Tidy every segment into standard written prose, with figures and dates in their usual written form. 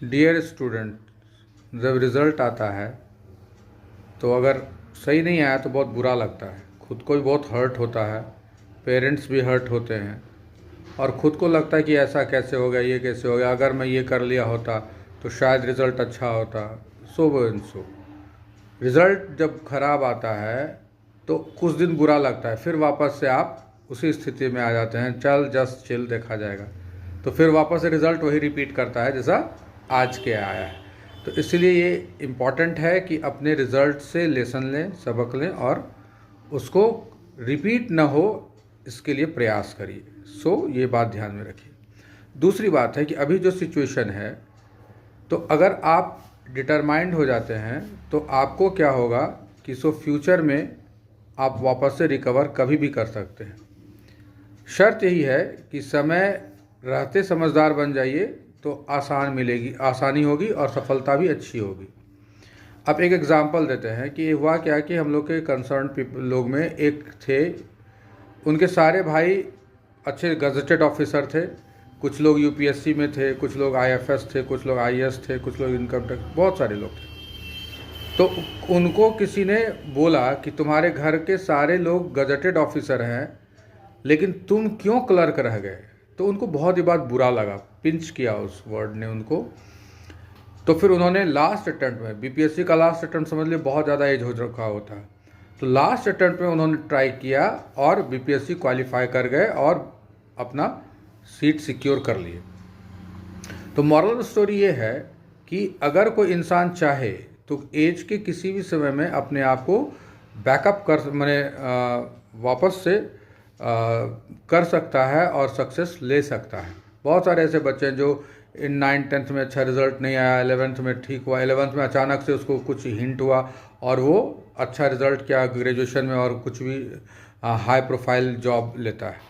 Dear student, जब result आता है तो अगर सही नहीं आया तो बहुत बुरा लगता है, खुद को भी बहुत हर्ट होता है, पेरेंट्स भी हर्ट होते हैं और ख़ुद को लगता है कि ऐसा कैसे हो गया, ये कैसे हो गया, अगर मैं ये कर लिया होता तो शायद रिज़ल्ट अच्छा होता। सो एंड सो रिज़ल्ट जब ख़राब आता है तो कुछ दिन बुरा लगता है, फिर वापस से आप उसी स्थिति में आ जाते हैं, चल जस्ट चिल, देखा जाएगा। तो फिर वापस से रिज़ल्ट वही रिपीट करता है जैसा आज के आया है। तो इसलिए ये इम्पॉर्टेंट है कि अपने रिज़ल्ट से लेसन लें, सबक लें और उसको रिपीट ना हो इसके लिए प्रयास करिए। सो ये बात ध्यान में रखिए। दूसरी बात है कि अभी जो सिचुएशन है, तो अगर आप डिटरमाइंड हो जाते हैं तो आपको क्या होगा कि फ्यूचर में आप वापस से रिकवर कभी भी कर सकते हैं। शर्त यही है कि समय रहते समझदार बन जाइए तो आसानी होगी और सफलता भी अच्छी होगी। अब एक एग्ज़ाम्पल देते हैं कि हुआ क्या कि हम लोग के कंसर्न लोग में एक थे, उनके सारे भाई अच्छे गज़ेटेड ऑफिसर थे, कुछ लोग यूपीएससी में थे, कुछ लोग आईएफएस थे, कुछ लोग आईएएस थे, कुछ लोग इनकम टैक्स, बहुत सारे लोग थे। तो उनको किसी ने बोला कि तुम्हारे घर के सारे लोग गज़ेटेड ऑफिसर हैं लेकिन तुम क्यों क्लर्क रह गए। तो उनको बहुत ही बात बुरा लगा, पिंच किया उस वर्ड ने उनको। तो फिर उन्होंने लास्ट अटेम्प्ट में, बीपीएससी का लास्ट अटेम्प्ट समझ लिए बहुत ज़्यादा एज हो रखा होता है, तो लास्ट अटेम्प्ट में उन्होंने ट्राई किया और बीपीएससी क्वालिफाई कर गए और अपना सीट सिक्योर कर लिए। तो मॉरल स्टोरी ये है कि अगर कोई इंसान चाहे तो एज के किसी भी समय में अपने आप को बैकअप कर वापस से कर सकता है और सक्सेस ले सकता है। बहुत सारे ऐसे बच्चे हैं जो इन 9th-10th में अच्छा रिज़ल्ट नहीं आया, 11th में ठीक हुआ, 11th में अचानक से उसको कुछ हिंट हुआ और वो अच्छा रिज़ल्ट किया ग्रेजुएशन में और कुछ भी हाई प्रोफाइल जॉब लेता है।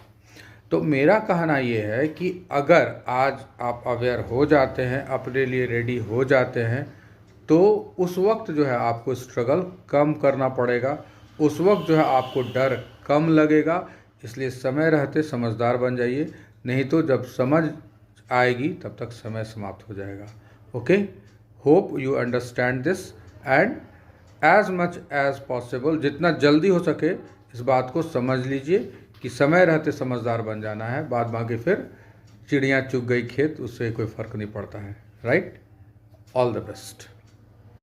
तो मेरा कहना ये है कि अगर आज आप अवेयर हो जाते हैं, अपने लिए रेडी हो जाते हैं, तो उस वक्त जो है आपको स्ट्रगल कम करना पड़ेगा, उस वक्त जो है आपको डर कम लगेगा। इसलिए समय रहते समझदार बन जाइए, नहीं तो जब समझ आएगी तब तक समय समाप्त हो जाएगा। Okay, hope you understand this and as much as possible, जितना जल्दी हो सके इस बात को समझ लीजिए कि समय रहते समझदार बन जाना है, बाद बाकी फिर चिड़ियाँ चुग गई खेत, उससे कोई फ़र्क नहीं पड़ता है। Right, all the best.